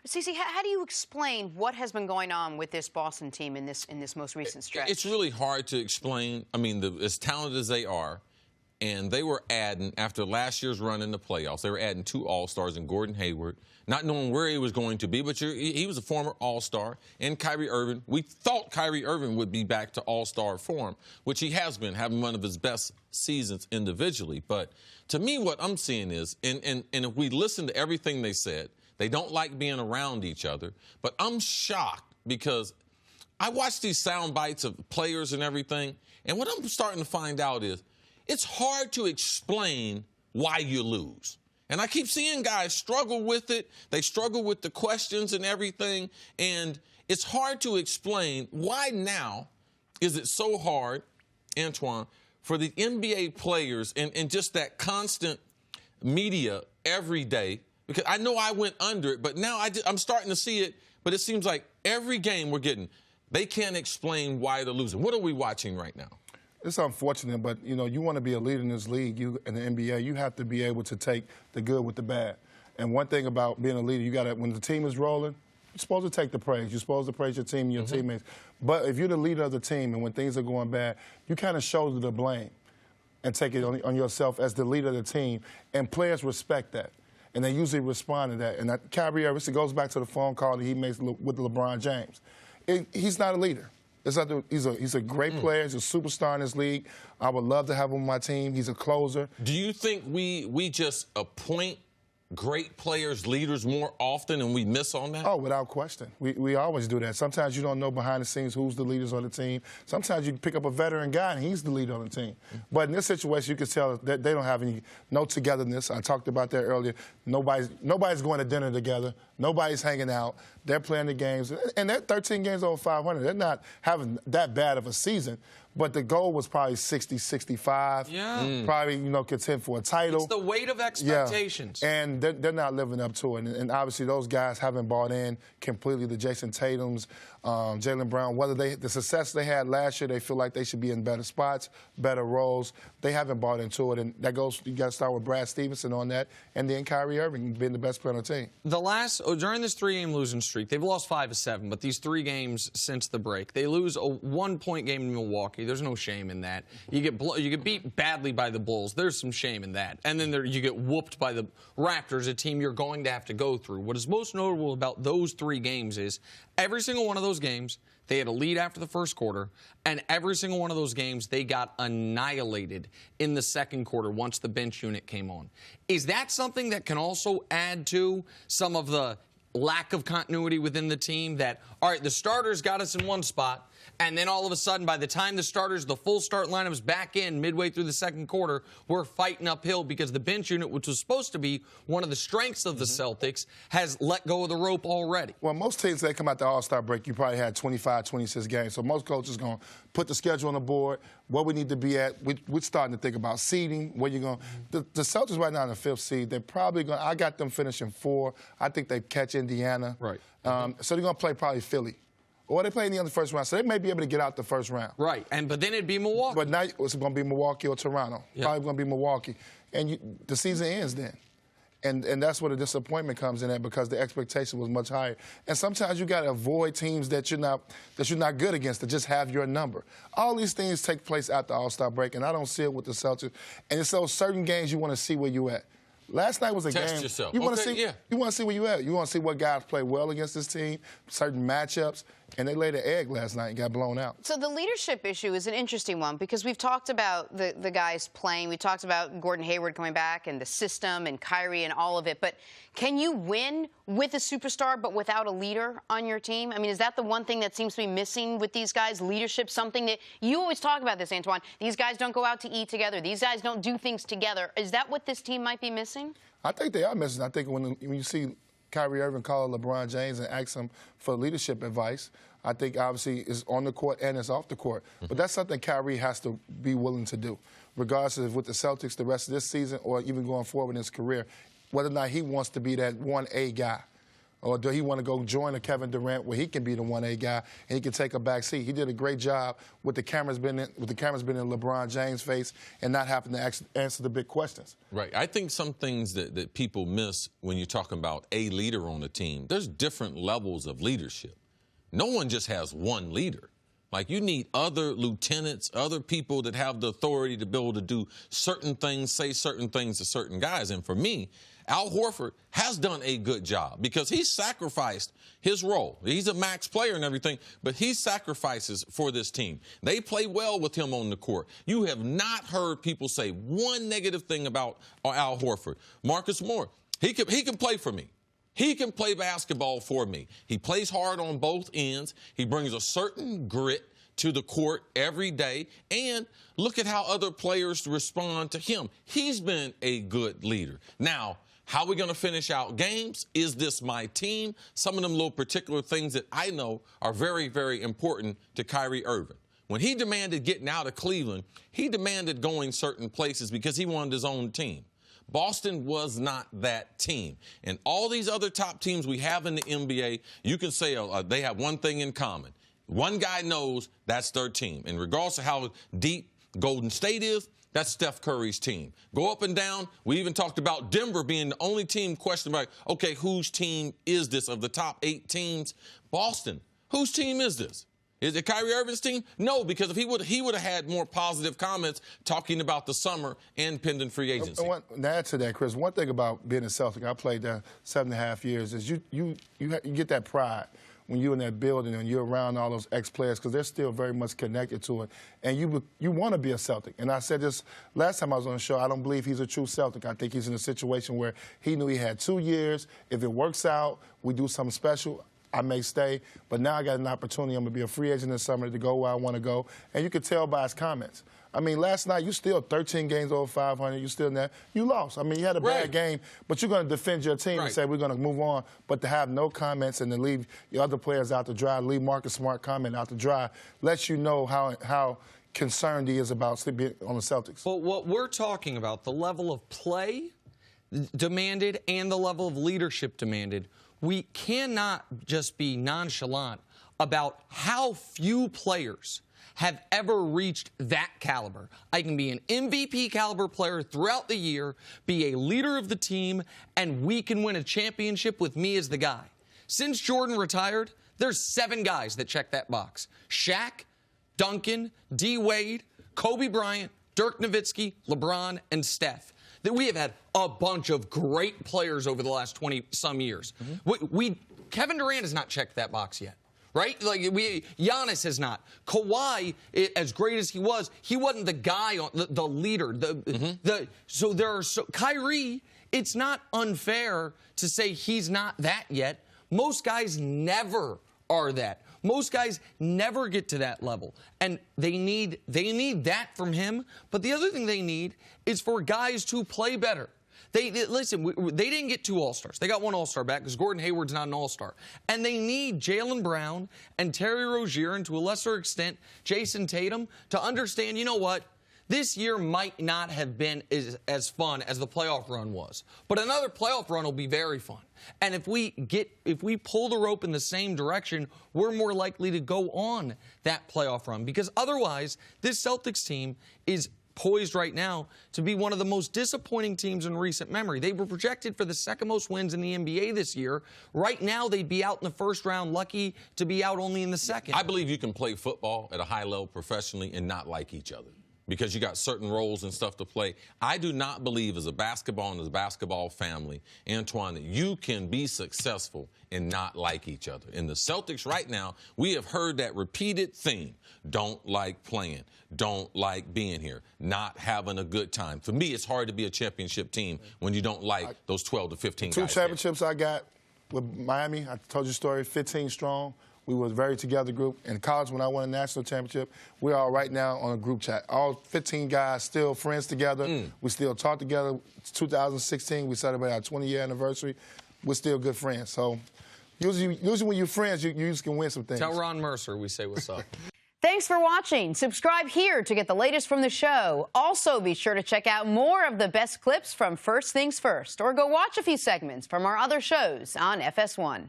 Cece, how do you explain what has been going on with this Boston team in this most recent stretch? It's really hard to explain. I mean, as talented as they are, and they were adding, after last year's run in the playoffs, they were adding 2 All-Stars in Gordon Hayward, not knowing where he was going to be, but he was a former All-Star, and Kyrie Irving. We thought Kyrie Irving would be back to All-Star form, which he has been, having one of his best seasons individually. But to me, what I'm seeing is, and if we listen to everything they said, they don't like being around each other. But I'm shocked because I watch these sound bites of players and everything, and what I'm starting to find out is it's hard to explain why you lose. And I keep seeing guys struggle with it. They struggle with the questions and everything. And it's hard to explain why now is it so hard, Antoine, for the NBA players and just that constant media every day. Because I know I went under it, but now I'm starting to see it. But it seems like every game we're getting, they can't explain why they're losing. What are we watching right now? It's unfortunate, but, you know, you want to be a leader in this league, in the NBA, you have to be able to take the good with the bad. And one thing about being a leader, you got to, when the team is rolling, you're supposed to take the praise. You're supposed to praise your team and your teammates. But if you're the leader of the team and when things are going bad, you kind of shoulder the blame and take it on yourself as the leader of the team. And players respect that. And they usually respond to that. And that Kyrie Irving, it goes back to the phone call that he makes with LeBron James. He's not a leader. He's a great player. He's a superstar in this league. I would love to have him on my team. He's a closer. Do you think we just appoint great players, leaders more often, and we miss on that? Oh, without question. We always do that. Sometimes you don't know behind the scenes who's the leaders on the team. Sometimes you pick up a veteran guy, and he's the leader on the team. But in this situation, you can tell that they don't have no togetherness. I talked about that earlier. Nobody's going to dinner together. Nobody's hanging out. They're playing the games. And they're 13 games over 500. They're not having that bad of a season. But the goal was probably 60, 65. Yeah. Probably, contend for a title. It's the weight of expectations. Yeah. And they're not living up to it. And obviously those guys haven't bought in completely. The Jason Tatums, Jaylen Brown, the success they had last year, they feel like they should be in better spots, better roles. They haven't bought into it. And that goes, you got to start with Brad Stevenson on that. And then Kyrie Irving being the best player on the team. During this 3-game losing streak, they've lost 5 of 7, but these 3 games since the break, they lose a 1-point game in Milwaukee. There's no shame in that. You get beat badly by the Bulls. There's some shame in that. And then you get whooped by the Raptors, a team you're going to have to go through. What is most notable about those 3 games is every single one of those games, they had a lead after the first quarter, and every single one of those games, they got annihilated in the second quarter once the bench unit came on. Is that something that can also add to some of the lack of continuity within the team that, all right, the starters got us in one spot, and then all of a sudden, by the time the full start lineup's back in midway through the second quarter, we're fighting uphill because the bench unit, which was supposed to be one of the strengths of the Celtics, has let go of the rope already. Well, most teams, they come out the All-Star break, you probably had 25, 26 games. So most coaches are going to put the schedule on the board, what we need to be at. We're starting to think about seeding, where you're going. The Celtics right now in the 5th seed, they're probably going. I got them finishing 4. I think they catch Indiana. Right. So they're going to play probably Philly. Or they play in the other first round, so they may be able to get out the first round. Right, but then it'd be Milwaukee. But now it's going to be Milwaukee or Toronto. Yep. Probably going to be Milwaukee. And the season ends then. And that's where the disappointment comes in at because the expectation was much higher. And sometimes you got to avoid teams that you're not good against, that just have your number. All these things take place at the All-Star break, and I don't see it with the Celtics. And it's those certain games you want to see where you at. Last night was a Test game. yourself. You want to Okay, see. yeah. You want to see where you at. You want to see what guys play well against this team, certain matchups, and they laid an egg last night and got blown out. So the leadership issue is an interesting one because we've talked about the guys playing. We talked about Gordon Hayward coming back and the system and Kyrie and all of it. But can you win with a superstar but without a leader on your team? I mean, is that the one thing that seems to be missing with these guys? Leadership, something that you always talk about this, Antoine. These guys don't go out to eat together. These guys don't do things together. Is that what this team might be missing? I think they are missing. I think when you see Kyrie Irving call LeBron James and ask him for leadership advice, I think obviously it's on the court and it's off the court. But that's something Kyrie has to be willing to do, regardless of with the Celtics the rest of this season or even going forward in his career, whether or not he wants to be that 1A guy. Or do he want to go join a Kevin Durant where he can be the 1A guy and he can take a back seat? He did a great job with the cameras being in LeBron James' face and not having to answer the big questions. Right. I think some things that people miss when you're talking about a leader on the team, there's different levels of leadership. No one just has one leader. Like, you need other lieutenants, other people that have the authority to be able to do certain things, say certain things to certain guys. And for me, Al Horford has done a good job because he sacrificed his role. He's a max player and everything, but he sacrifices for this team. They play well with him on the court. You have not heard people say one negative thing about Al Horford. Marcus Moore, he can play for me. He can play basketball for me. He plays hard on both ends. He brings a certain grit to the court every day. And look at how other players respond to him. He's been a good leader. Now, how are we going to finish out games? Is this my team? Some of them little particular things that I know are very, very important to Kyrie Irving. When he demanded getting out of Cleveland, he demanded going certain places because he wanted his own team. Boston was not that team. And all these other top teams we have in the NBA, you can say they have one thing in common. One guy knows that's their team. And regardless of how deep Golden State is, that's Steph Curry's team. Go up and down. We even talked about Denver being the only team questioned about, okay, whose team is this of the top 8 teams? Boston, whose team is this? Is it Kyrie Irving's team? No, because if he would have had more positive comments talking about the summer and pending free agency. To add to that, Chris, one thing about being a Celtic, I played there 7.5 years, is you get that pride when you're in that building and you're around all those ex-players because they're still very much connected to it. And you want to be a Celtic. And I said this last time I was on the show, I don't believe he's a true Celtic. I think he's in a situation where he knew he had 2 years. If it works out, we do something special, I may stay, but now I got an opportunity. I'm going to be a free agent this summer to go where I want to go. And you could tell by his comments. I mean, last night, you still 13 games over 500. You still in there. You lost. I mean, you had a bad game, but you're going to defend your team and say, we're going to move on. But to have no comments and to leave your other players out to dry, leave Marcus Smart comment out to dry, lets you know how concerned he is about being on the Celtics. But what we're talking about, the level of play demanded and the level of leadership demanded, we cannot just be nonchalant about how few players have ever reached that caliber. I can be an MVP caliber player throughout the year, be a leader of the team, and we can win a championship with me as the guy. Since Jordan retired, there's 7 guys that check that box. Shaq, Duncan, D. Wade, Kobe Bryant, Dirk Nowitzki, LeBron, and Steph. That we have had a bunch of great players over the last 20-some years. Mm-hmm. Kevin Durant has not checked that box yet, right? Like Giannis has not. Kawhi, as great as he wasn't the guy, the leader. Kyrie, it's not unfair to say he's not that yet. Most guys never are that. Most guys never get to that level, and they need that from him. But the other thing they need is for guys to play better. They didn't get 2 All-Stars. They got 1 All-Star back because Gordon Hayward's not an All-Star. And they need Jaylen Brown and Terry Rozier, and to a lesser extent, Jason Tatum, to understand, you know what? This year might not have been as fun as the playoff run was. But another playoff run will be very fun. And if we pull the rope in the same direction, we're more likely to go on that playoff run. Because otherwise, this Celtics team is poised right now to be one of the most disappointing teams in recent memory. They were projected for the 2nd most wins in the NBA this year. Right now, they'd be out in the 1st round, lucky to be out only in the 2nd. I believe you can play football at a high level professionally and not like each other, because you got certain roles and stuff to play. I do not believe as a basketball family, Antoine, that you can be successful and not like each other. In the Celtics right now, we have heard that repeated theme. Don't like playing. Don't like being here. Not having a good time. For me, it's hard to be a championship team when you don't like those 12 to 15 2 guys. 2 championships I got with Miami, I told you the story, 15 strong. We were a very together group. In college, when I won a national championship, we're all right now on a group chat. All 15 guys still friends together. We still talk together. It's 2016. We celebrate our 20-year anniversary. We're still good friends. So usually when you're friends, you can win some things. Tell Ron Mercer we say what's up. Thanks for watching. Subscribe here to get the latest from the show. Also, be sure to check out more of the best clips from First Things First, or go watch a few segments from our other shows on FS1.